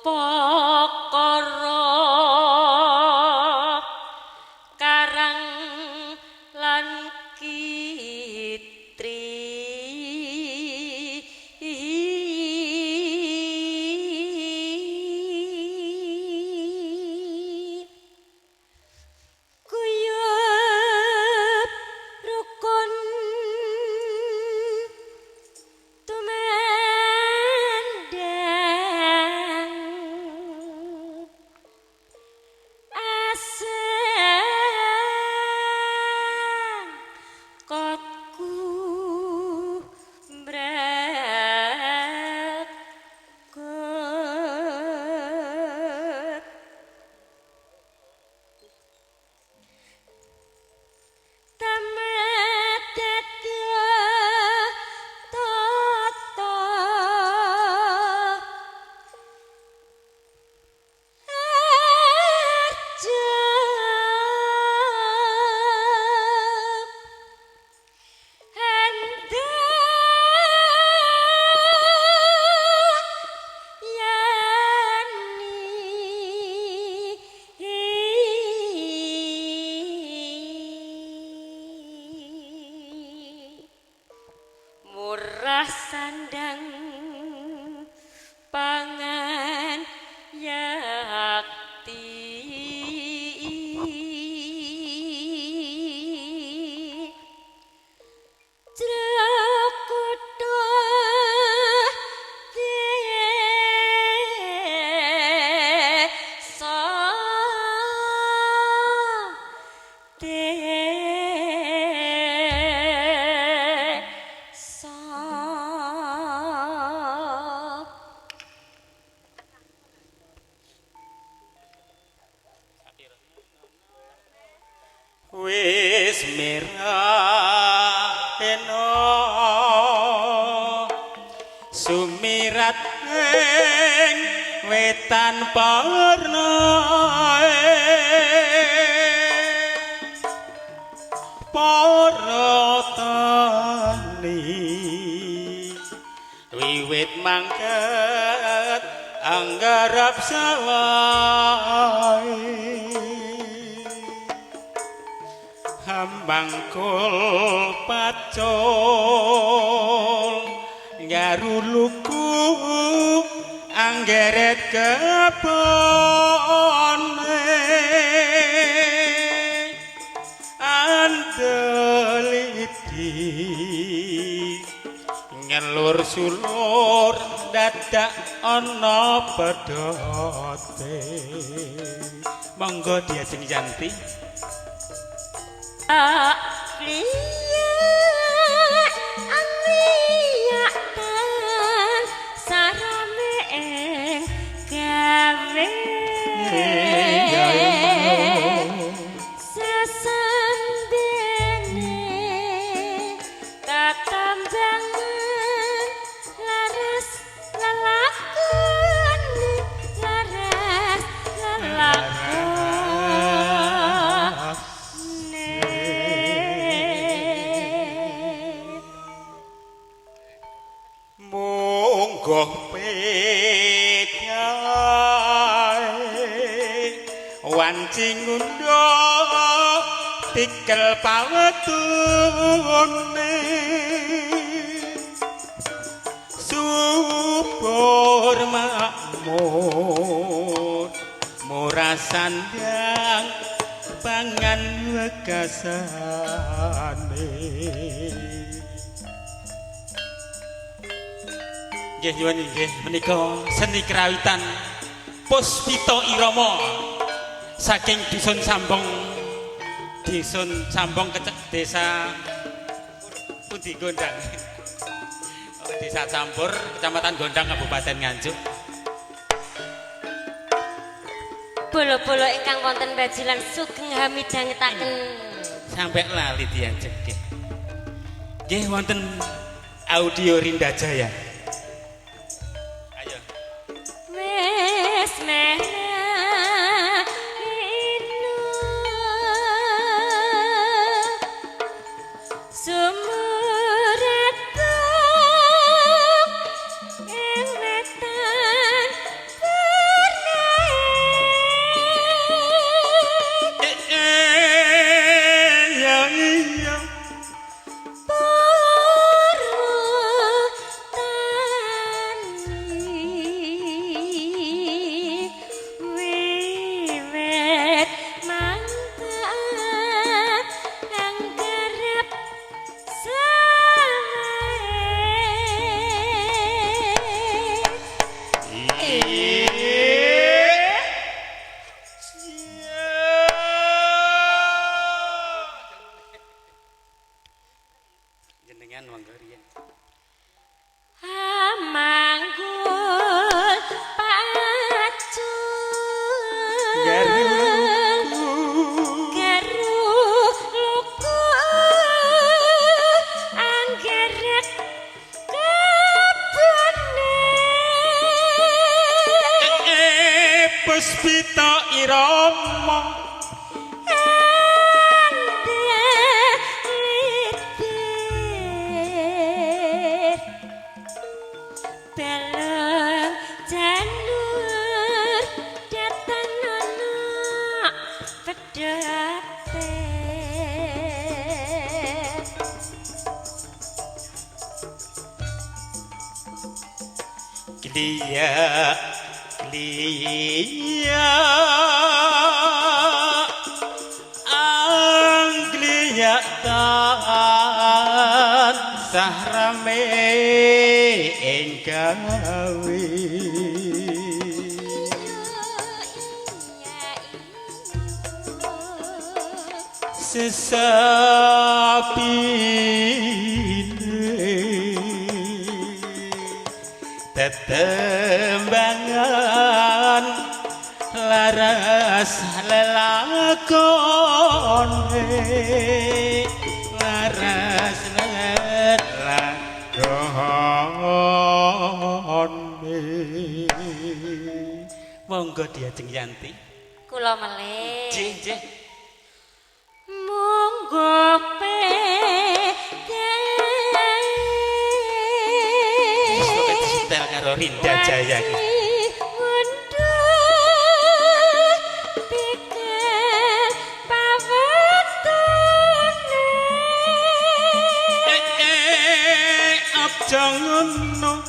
Upakara Karang lan Kitri Kuyup rukun tumendang aseng kotku mbrekut tamat tata murah sandang pangan yakti Jrekutu desa wis merah eno sumirat ing wetan parna para tani wiwit mangkat anggarap sawah hambangkul pacul garuluku anggeret kebone andeliti ngelur sulur dadak ana pedote monggo diajeng Yanti Angiyatan sarame ing gawe sesambene katambangan laras lelakon laras lelakon monggo pedae wanci ngundha tikel pawetune subur makmur murah sandang pangan wegasane nggih nyuwun inggih menika seni kerawitan Puspita Irama saking Dusun Sambong desa pundi Gondang Desa Campur Kecamatan Gondang Kabupaten Nganjuk bolo-bolo ingkang wonten bajilan sugeng hamidhangetaken sampai lali diajeng nggih wonten audio Rinda Jaya. wis merah inu sumuratu ing wetan Puspita irama Beleng janur datang anak pedate Glia Glia Anglia tan sahrame enggawe sesapine tetembangan laras lelakone laras lelakone monggo Diajeng Yanti kula melih nggih monggo setel karo Rinda Jaya iki jangan no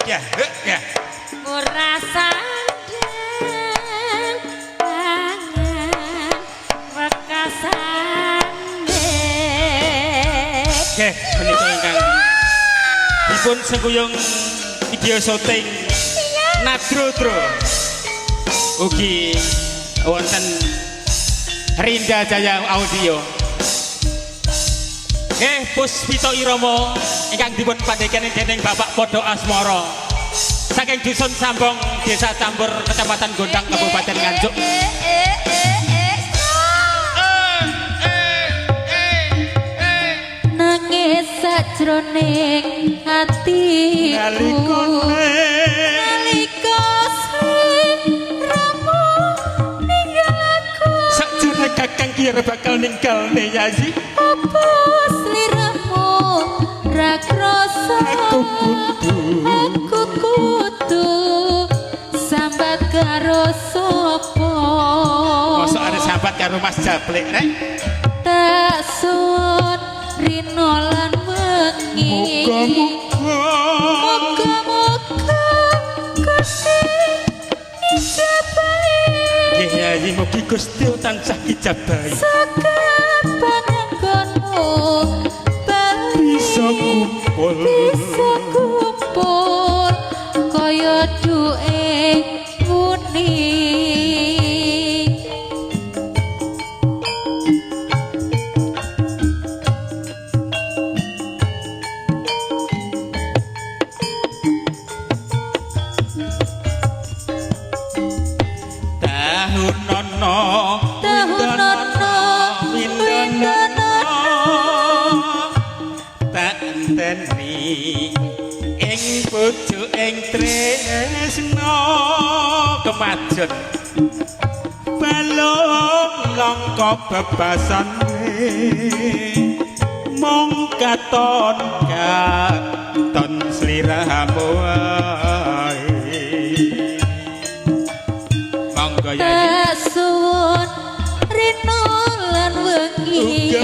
ya merasa dan tangan wekasane oke menika ingkang dipun sengkuyung video syuting Nadrodro ugi wonten Rinda Jaya Audio. Puspita irama ingkang dipun pandhegani dening Bapak Podo Asmara saking dusun Sambong, Desa Campur, Kecamatan Gondang, Kabupaten Nganjuk. Nangis sajroning atiku nalika sliramu ninggalku sakjane kakang ki bakal ninggalne Yayi apa sliramu ra krasa aku kudu sambat karo sapa mosok arep sambat karo Mas Jablek rek tak sun rino lan wengi moga-moga Gusti ijabahi nggih Yayi mugi Gusti tansah ijabahi saka panenggonmu bisa kumpul kaya duwe muni ing pucuk ing tresna kemajen balung langka bebasane mong katon sliramu wae monggo Yayi suwun rino lan wengi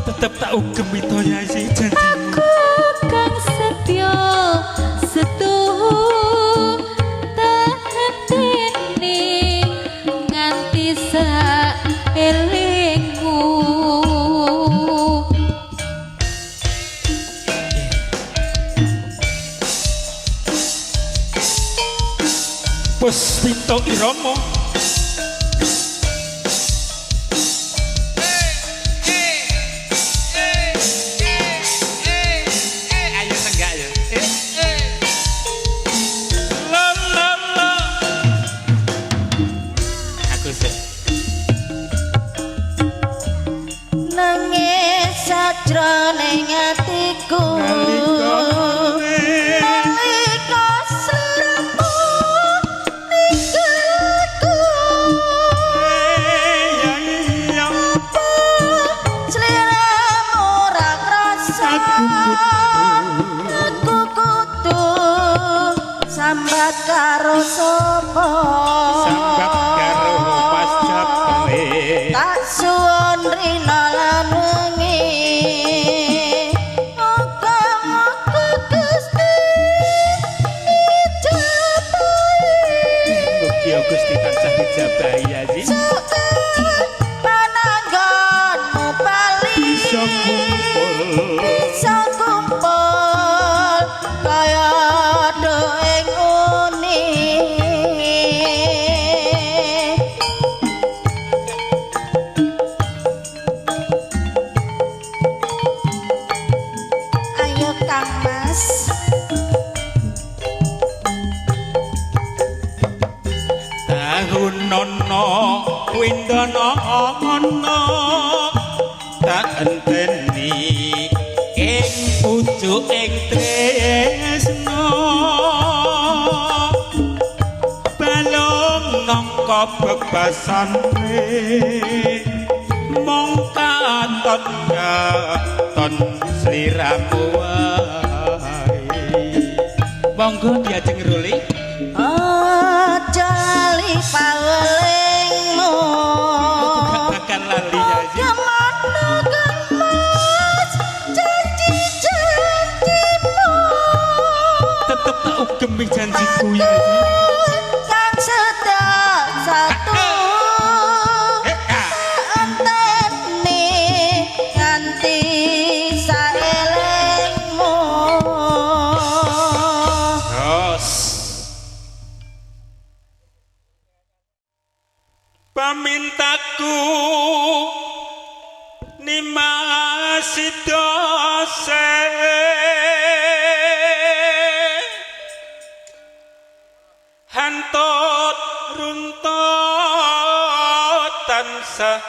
tetep tak ugem itu Yayi janjimu aku kang setya setuhu tahateni nganti saelingmu Puspita irama aku sih karo sapa sambap karo Mas Japle tak suwun rina lan wengi muga-muga Gusti ijabahi mugi Gusti tansah ijabahi ya Ji pananggonmu bali bisa kumpul kaya doeng uni ayo Kang Mas tahun nono windono ono tak enteni ing pucuking tresno balung nangka bebasane mong katon katon sliramu wae monggo diajeng ruli aja lali pawelingmu gak bakal lali ya Ji Kemana Kang Mas janji-janjimu tetep tak ugemi janjiku ya Ji Kang sedak satu enteni nganti saelengmu Terus pamintaku nimasi dose hantut runtut tansah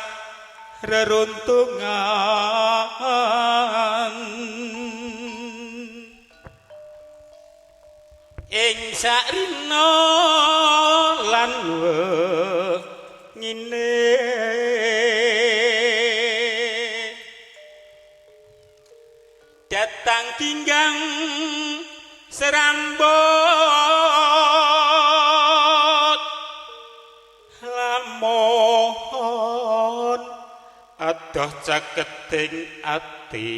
reruntungan ing sarina lan wengine datang tinggang serambut lamun adoh caketing ati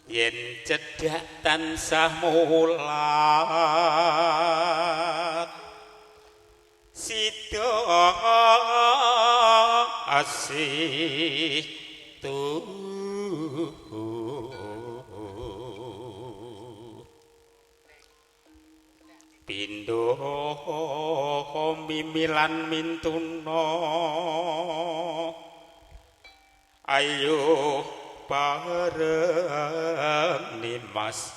yen cedhak tansah mulat sida asih pindho mimilan mintuna ayo bareng nimas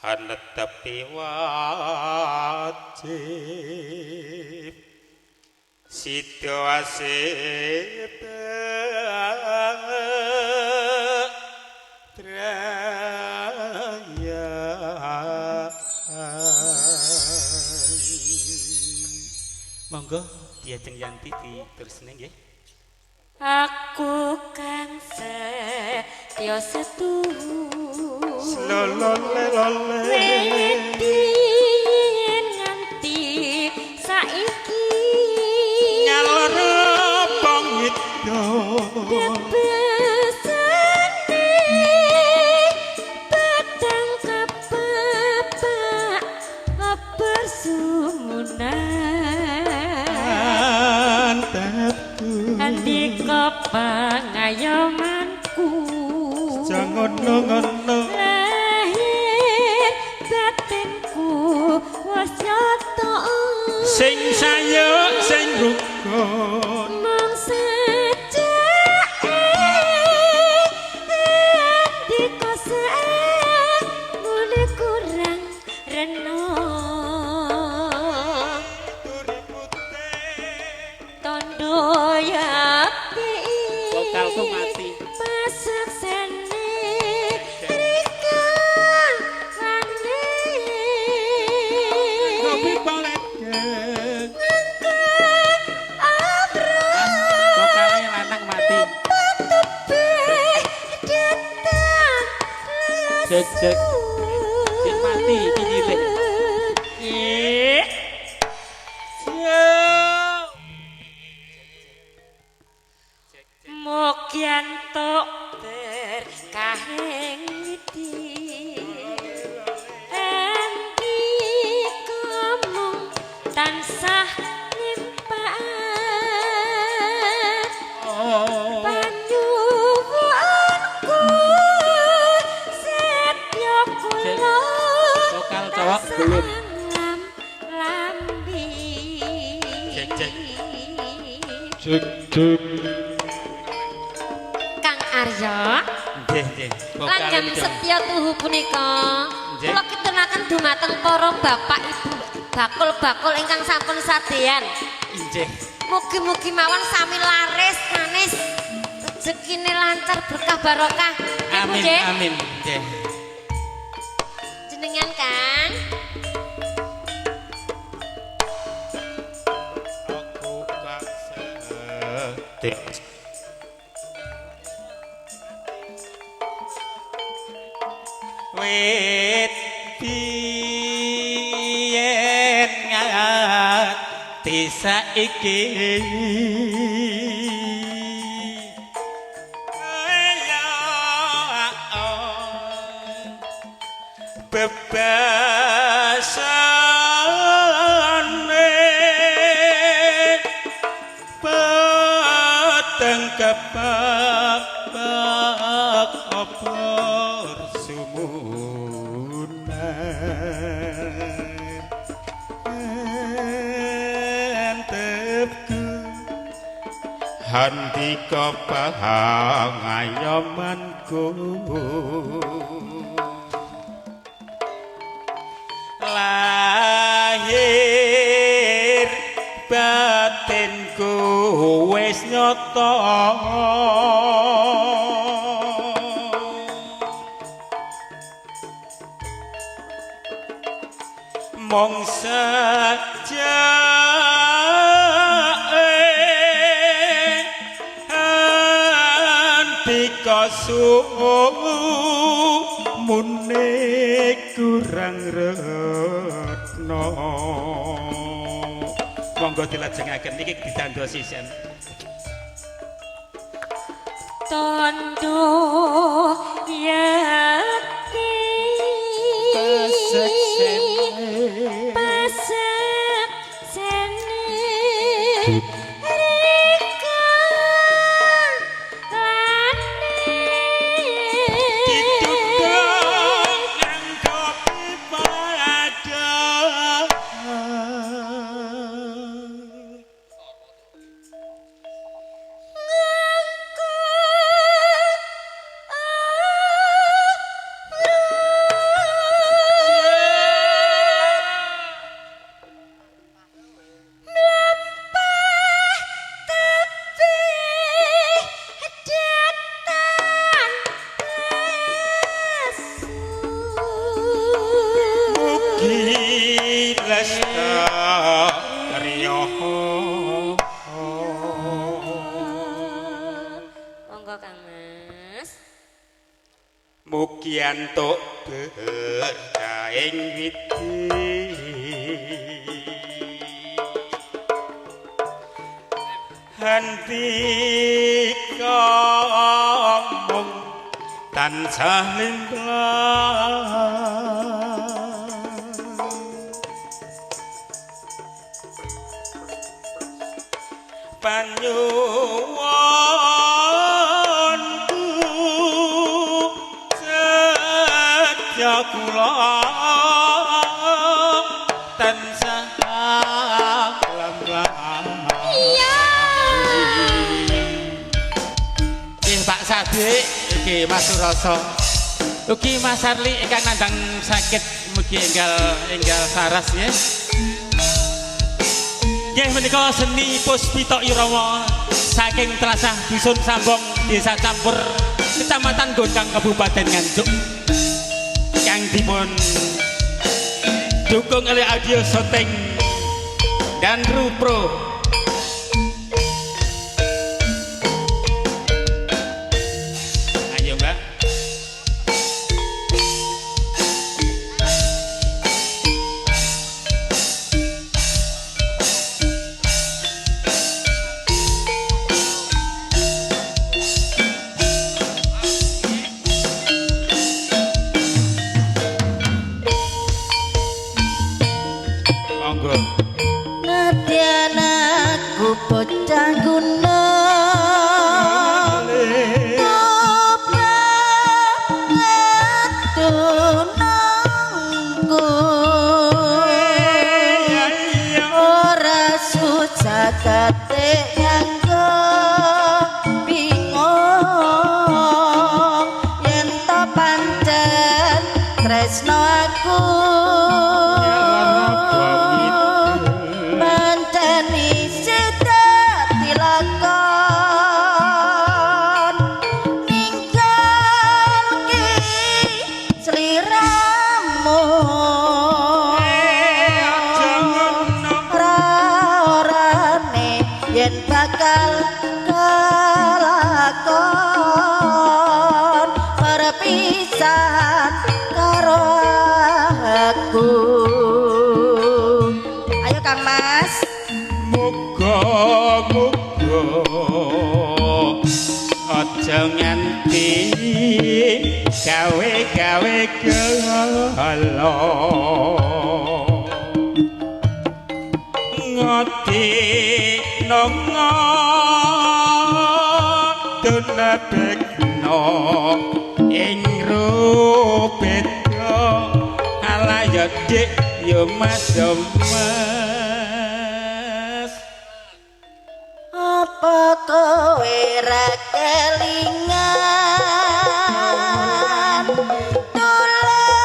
hanetepi wajib situasi monggo diajeng Yanti diterusne nggih. Aku kang setya setuju Lololelole Wedin nganti saiki ngalor pangito besane padang kapapak bersumunan andika pangayomanku jangan ngono lahir batinku wis nyata sing sayuk sing rukun mong sejake andika sae mule kurang rena tondo yapi vokalku mati masak sene rika rane kopi palet vokalnya lanang mati cek cek Jawa belum. Lambi. Cek, cek. Cek. Kang Arya. Nggih, nggih. Langgam setya tuhu punika. Nggih. Kula kitunaken dumateng para bapak ibu bakul-bakul ingkang sampun sadeyan. Nggih. Mugi-mugi mawon sami laris manis. Rezekine lancar berkah barokah. Amin, Nggih. amin. Nggih. Jenengan Kang. Aku gak sedih. Wit biyen nganti saiki bebasane peteng kebak obor sumunan entepku handika pangayomanku lahir batinku wis nyata mong saja antika mune kurang retno monggo dilajengaken niki didandosi sen Tondo yakti pasek sene rika ditudung nganggopi pada Monggo Kang Mas. mugi antuk berkaing widi handika mung tansah limplang panyuwunku sedya kula tansah lam-lam. Iya. Pak Sadik, iki Mas Suroso. Ugi Mas Arli ingkang nandhang sakit mugi enggal saras ya. Nggih menika seni Puspita Irama saking Tlasah Dusun Sambong Desa Campur Kecamatan Gondang Kabupaten Nganjuk yang dipun dukung oleh audio syuting dan Rupro. Ayo Mbak. Monggo. Nadyan aku bocah gunung Tobat ngadunangku aku panceni sida dilakon ninggalke sliramu rarane yen bakal kelakon perpisahan karo aku. Ayo Kang Mas. Muga-muga aja nganti gawe-gawe gelo ngati nongo dunabekno ing rupetyo ala ya dik ya mas ya mas. Apa kowe ra kelingan dolane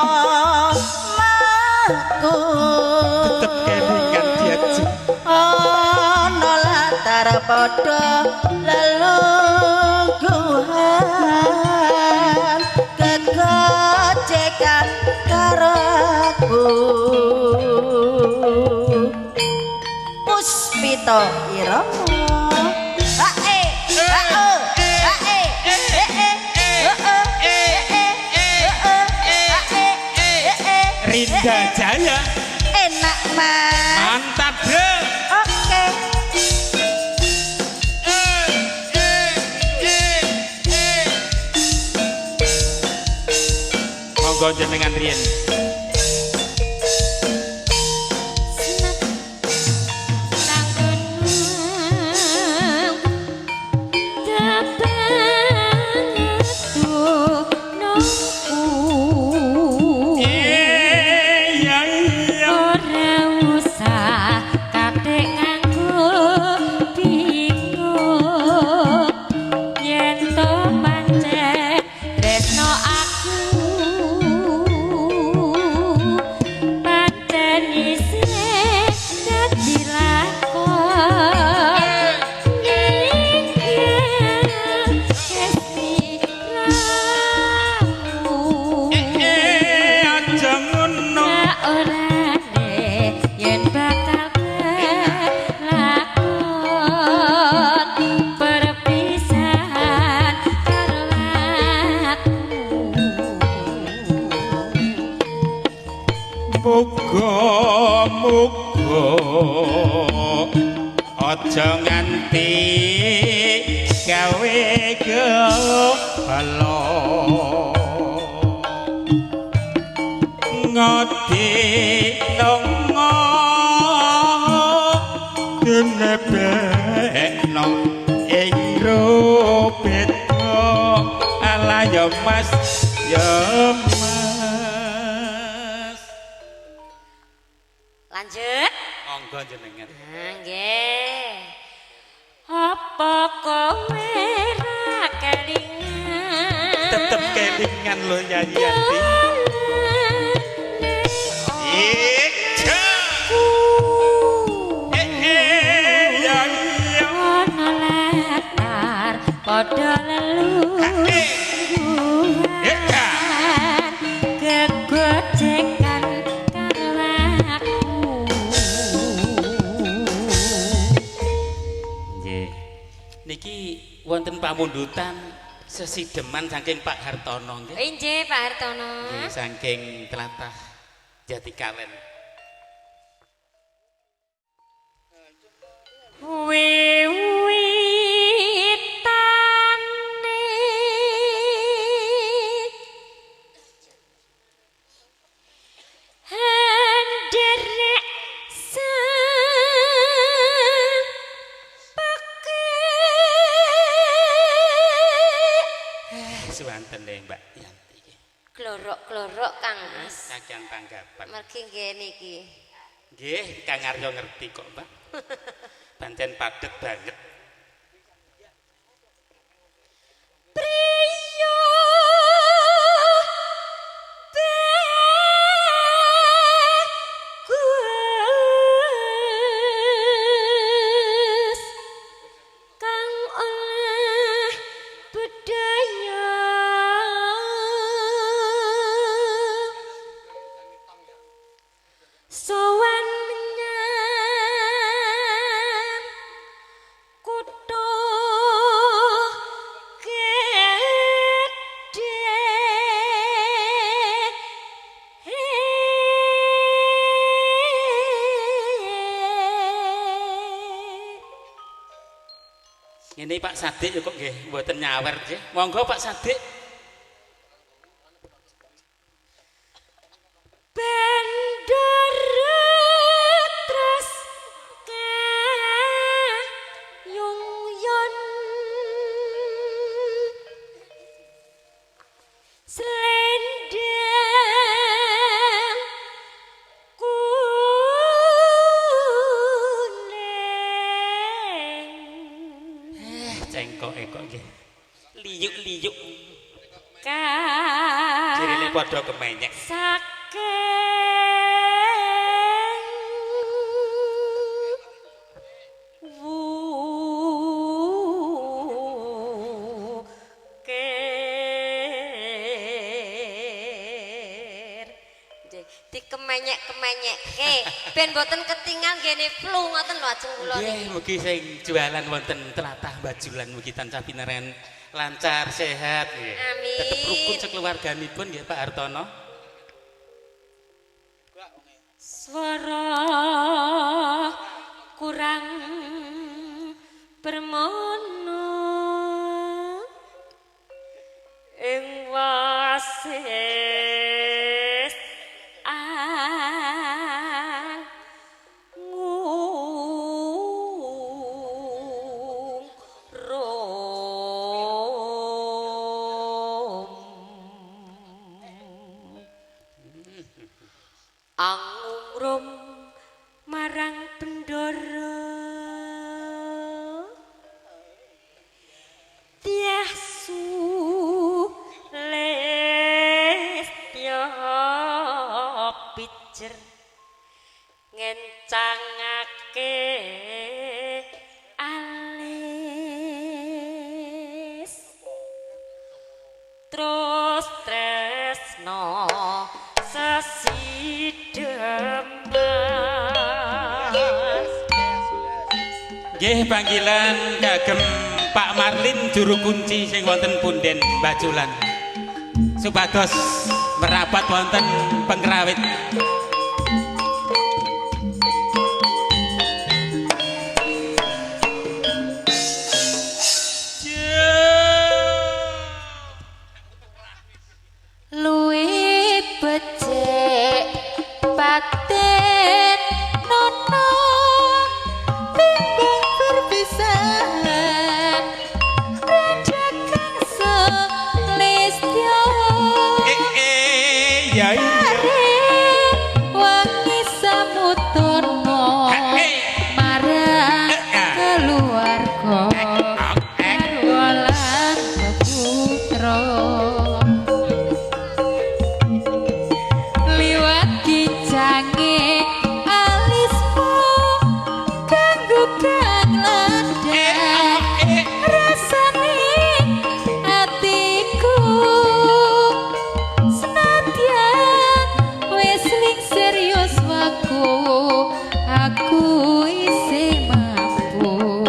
omahku Tetep kelingan diajeng ana latar padha lelungguhan kegojekan karo aku Puspita Irama hae Rinda Jaya enak mas mantap bro. oke monggo jenengan riyen muga-muga aja nganti gawe gelo ngati nongo denebekno ing rupetko ala ya mas ya lanjut monggo jenengan nggih apa kowe ra kelingan tetep kelingan lho Yayi Yanti padha lelungguhan kegojekan karo aku nggih niki wonten pamundutan sesideman saking Pak Hartono nggih nggih Pak Hartono nggih saking tlatah Jatikalen suwanten Mbak Yanti klorok-klorok Kang Mas saking tanggapan mergi nggih niki nggih Kang Aryo ngerti kok Mbak pancen padet banget priya Ini Pak Sadik kok nggih mboten nyawer nggih. Monggo Pak Sadik. Cengkok nggih. Liyuk-liyuk. Cirine padha kemenyek. Dikemenyek-kemenyekke ben boten ketingal gene flu ngoten lho ajeng kula niki. Nggih, mugi sing jualan wonten tlatah Bajulan mugi tansah pineren lancar sehat nggih. Amin. Tetep rukun sekeluarganipun nggih Pak Hartono. Swara kurang bermono ing wasis angrum marang bendara tiasu les tiap pijer ngencangake alis terus tresno Nggih panggilan kagem Pak Marlin juru kunci sing wonten punden Bajulan supados merapat wonten pengrawit. luwih becik paten nono timbang perpisahan rejekan selistya Ya wangi samutono marang keluarga karwalan putra liwat kicange alismu kanggo kang landang rasane atiku senadyan wis ling serius aku isih mampu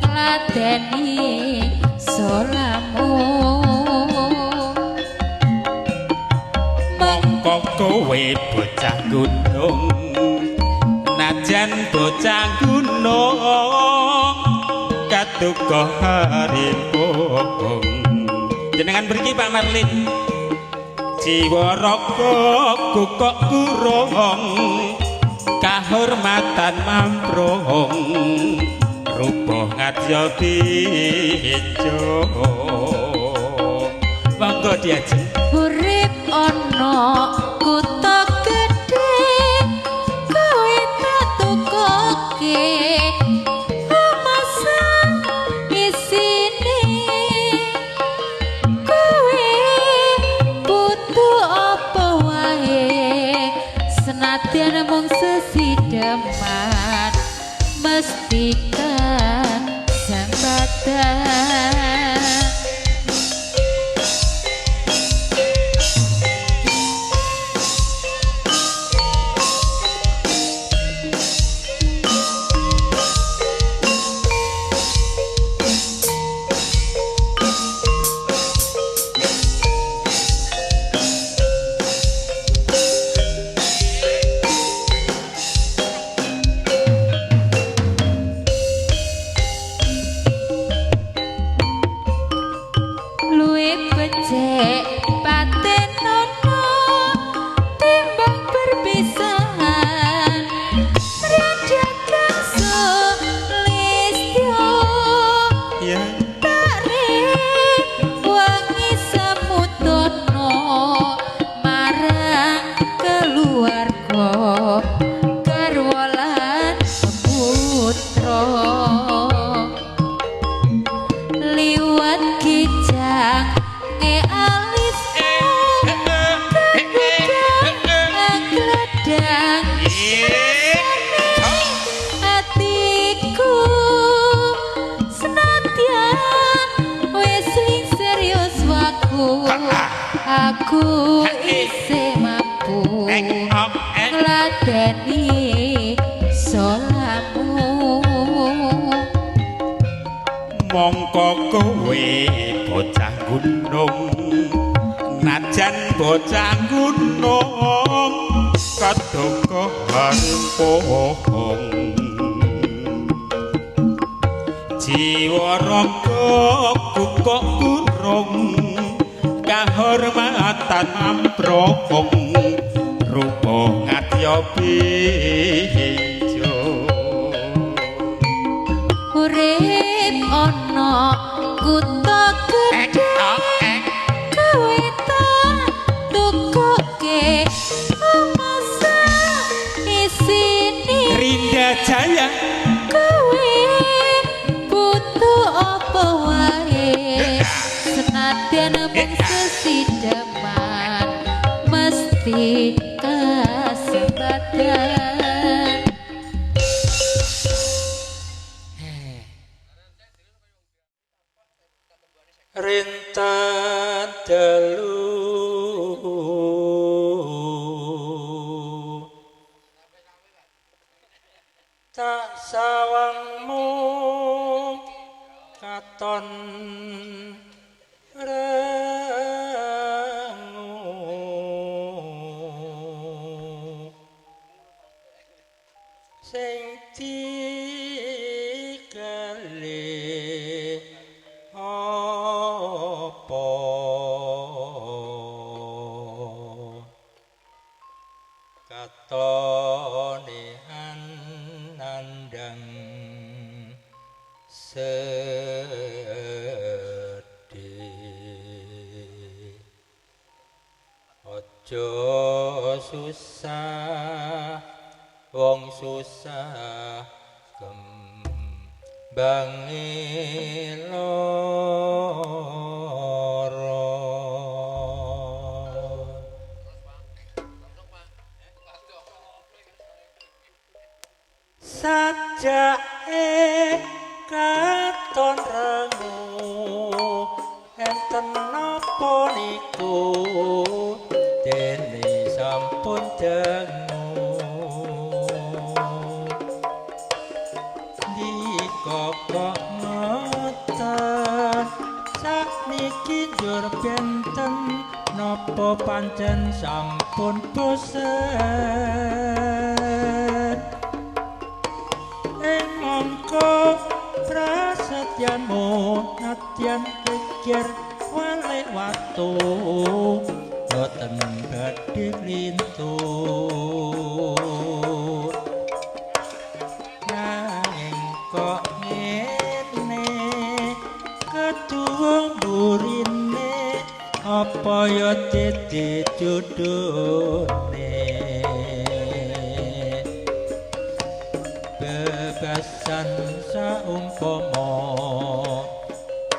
ngladeni solamu mongko kowe bocah gunung najan bocah gunung katuko haripung jenengan mriki Pak Marlin jiwa raga kukok kurung kahormatan mamprung rupa ngadya bejo monggo diajeng urip ana kutha gedhe kowe tak tukoke amasan isine kowe butuh apa wae senadyan mung sesideman mestikan jambatan isih mampu ok ngladeni solamu mongko kowe bocah gunung najan bocah gunung kadoko harpohong jiwa raga kukok kurung kahormatan amprokong rupa ngadya bejo urip ana kutha gedhe kowe tak tukoke masa isine Rinda Jaya kowe butuh apa wae senadyan mung sesidaman mesti kasempatan rintan telu tak sawangmu katon rangu sing digalih apa katone nandang sedih aja susah wong susah kembange lara sajake katon rengu enten napa niku dene sampun dengu dikokok ngoten sakniki njur benten napa pancen sampun bosen ing mangka prasetyanmu nadyan pikir wale watu boten badhe lintut nanging kok ngene ketuwa burine apa ya dadi jodhone bebasan saumpama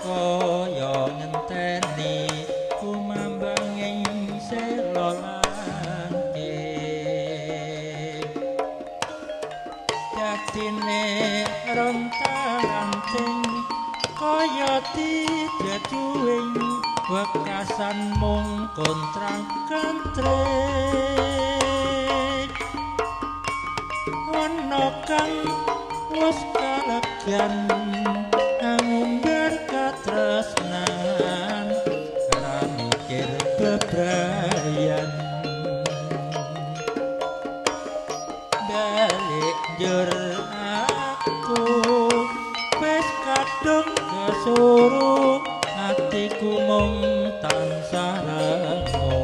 kaya ngenteni kumambanging sela langking dadine ronta-ranting kaya dijajuing wekasan mung kontrang-kantrik ana kang wis kalegan ngumbar katresnan ora mikir bebrayan balik njur aku wis kadung kesuruh atiku mung tansah rengu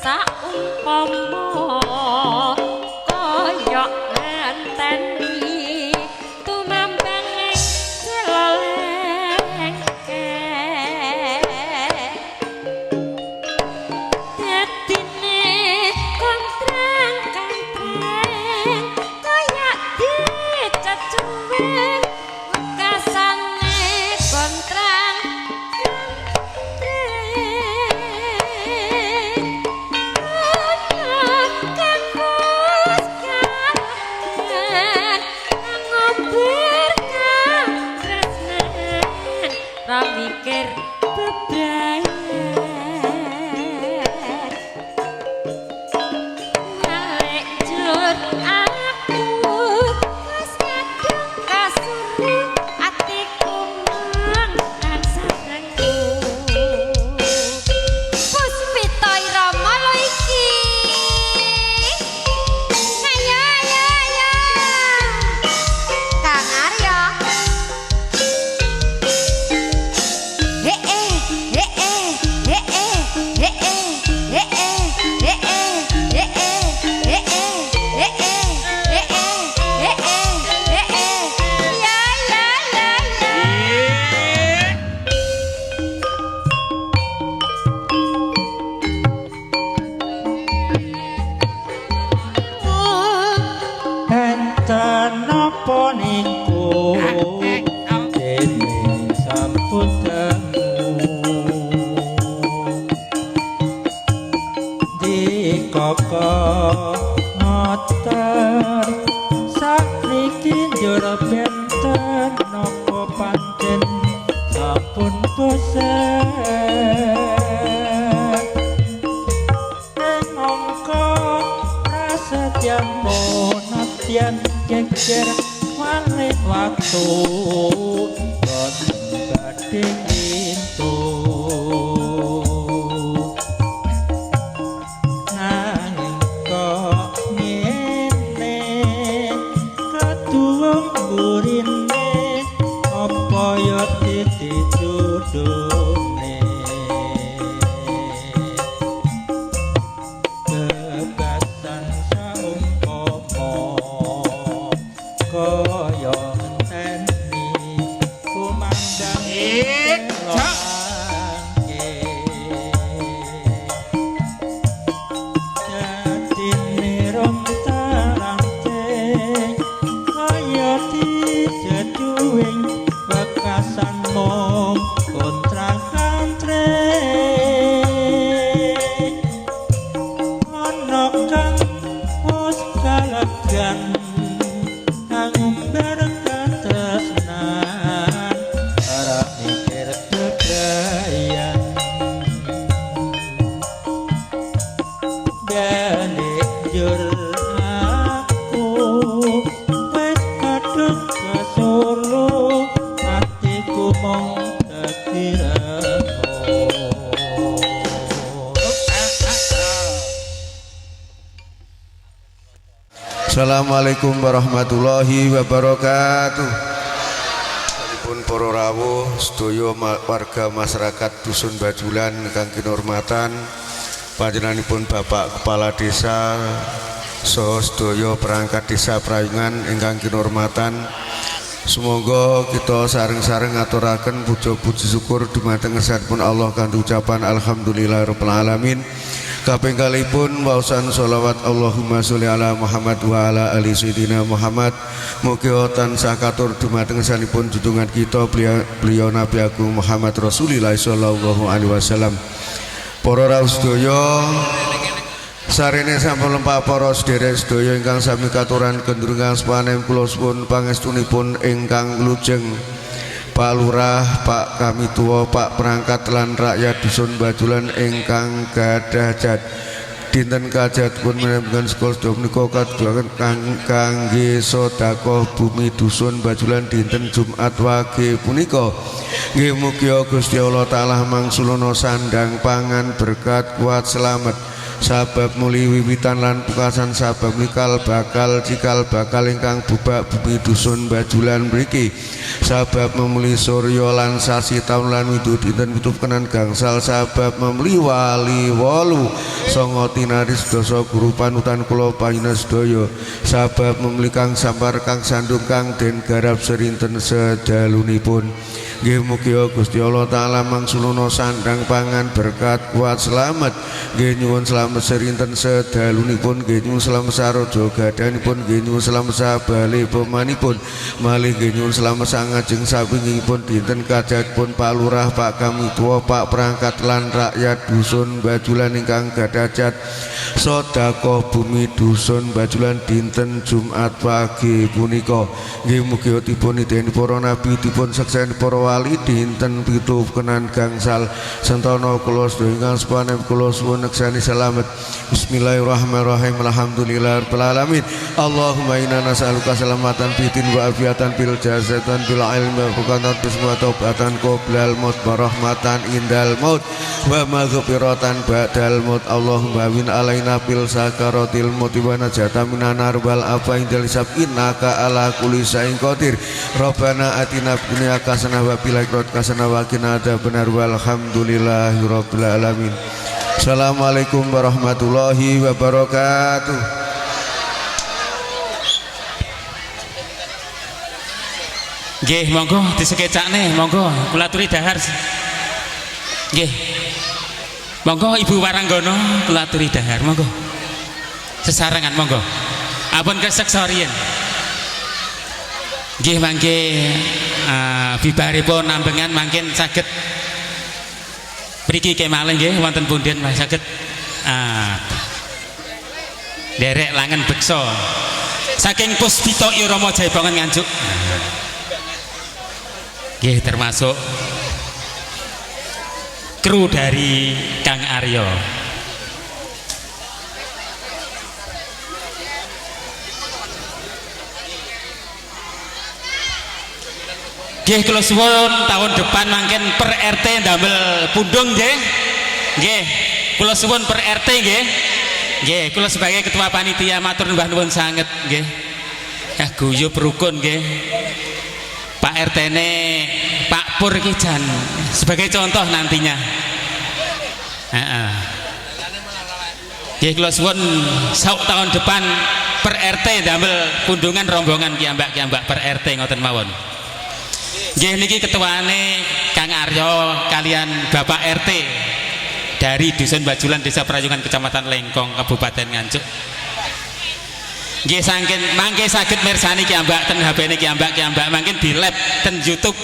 saumpama kaya ngenteni tumambang ing selelengke dadine kontrang-kantreng kaya dicecuwing wekasane kontrang mikir bebrayan ngalek jur aku wis kadung kasuri atiku mangan sarengku Puspita Irama lho iki ayo Kang Arya enten napa niku dene sampun dangu di koko ngoten sakniki njur benten napa pancen sampun bosen engko prasetyan monatyan geger malih waktu boten badhe entuk nanging kok ngene ketuwung burine apa ya ditidudune kebasan saumpama kaya enteni kumandang jadine rontarante kaya dijeduing bekasan mong kontrang-kantreng ana kang wis kalagan kang umbar katresnan ora mikir bebrayan balik jur aku wis kadung kesolo atiku mong dadi Assalamualaikum warahmatullahi wabarakatuh. Salipun para rawuh sedaya warga masyarakat Dusun Bajulan ingkang kinurmatan panjenenganipun Bapak Kepala Desa saha sedaya perangkat desa Prayungan ingkang kinurmatan. Semoga kita sareng-sareng ngaturaken puja-puji syukur dumateng ngersatipun Allah kanthi ucapan alhamdulillahirabbil alamin. Kaping kalipun waosan sholawat Allahumma sholli ala Muhammad wa ala ali sayyidina Muhammad. Mugi tansah katur dumateng sanipun junjungan kita beliau Nabi Agung Muhammad Rasulullah sallallahu alaihi wasallam. Para rawuh sedaya sarene sampun lempah para sedherek sedaya ingkang sami katuran gendrungan sepanem kula suwun pangestunipun ingkang lujeng Pak Lurah, Pak Kami Tua, Pak Perangkat lan rakyat Dusun Bajulan ingkang gadah jat dinten kajatipun menembungan sekolah sedaya menika kadulaken kangge sedekah bumi Dusun Bajulan dinten Jumat Wage punika. Nggih mugi Gusti Allah taala mangsulana sandang pangan berkat kuat selamat sabab muli wiwitan lan pukasan sabab likal bakal cikal bakal ingkang bubak bumi dusun Bajulan mriki sabab memuli surya lan sasi taun lan widu dinten pitup kenan gangsal sabab memuli wali wolu songo tinaris dosa guru panutan kula panjenengan sedaya sabab memuli kang sampar kang sandung kang den garap serinten sedalunipun. Nggih mugi Gusti Allah taala mangsulana sandang pangan berkat kuat selamat. Nggih nyuwun selamat serinten sedalunipun, nggih nyuwun selamat saraja gadanipun, nggih nyuwun selamat sabale pemanipun. Malih nggih nyuwun selamat sangajeng sawingipun dinten kajatipun Pak Lurah, Pak Kamituwa, Pak Perangkat lan rakyat dusun Bajulan ingkang gadhah sedekah bumi dusun Bajulan dinten Jumat pagi punika. Nggih mugi dipun ideni para nabi dipun sekseni para wali dinten pitu kenan gangsal sentana kula sedaya ingkang sepanen kula suwun neksani selamat. Bismillahirrahmanirrahim. Alhamdulillahirabbil alamin. Allahumma inna nas'aluka salamatan fitin wa afiatan fil jasatan bil ilmi wa fuqatan bisma taubatan qoblal maut wa rahmatan indal maut wa maghfiratan ba'dal maut. Allahumma win alaina fil sakaratil maut wa najata minan nar wal afa indal hisab innaka ala kulli syai'in qadir. Rabbana atina fid dunya hasanah wa fil akhirati hasanah wa qina adzabannar walhamdulillahirabbil alamin. Assalamualaikum warahmatullahi wabarakatuh. Nggih, monggo disekecakne, monggo kula aturi dahar. Nggih. Monggo Ibu Waranggono kula aturi dahar, monggo. Sesarengan monggo. Ampun keseksorian. Nggih mangke bibaripun nambengan mangkin saged mriki kemalih nggih wonten punden saged derek langen beksa saking Puspita Irama Jaipongan Nganjuk. Nggih termasuk kru dari Kang Aryo. Nggih kula suwun tahun depan mangken per RT ndamel pundung nggih. Nggih, kula suwun per RT nggih. Nggih, kula sebagai ketua panitia matur nuwun nuwun sanget nggih. Ya guyub rukun nggih. Pak RT-ne Pak Pur iki jan sebagai contoh nantinya. Heeh. Nggih kula suwun sauk tahun depan per RT ndamel pundungan rombongan kiambak-kiambak per RT ngoten mawon. Nggih niki ketuane Kang Aryo kalian Bapak RT dari Dusun Bajulan Desa Prayungan Kecamatan Lengkong Kabupaten Nganjuk. Nggih saking mangke saged mirsani kiambak ten HP-ne kiambak-kiambak mangkin di lab ten YouTube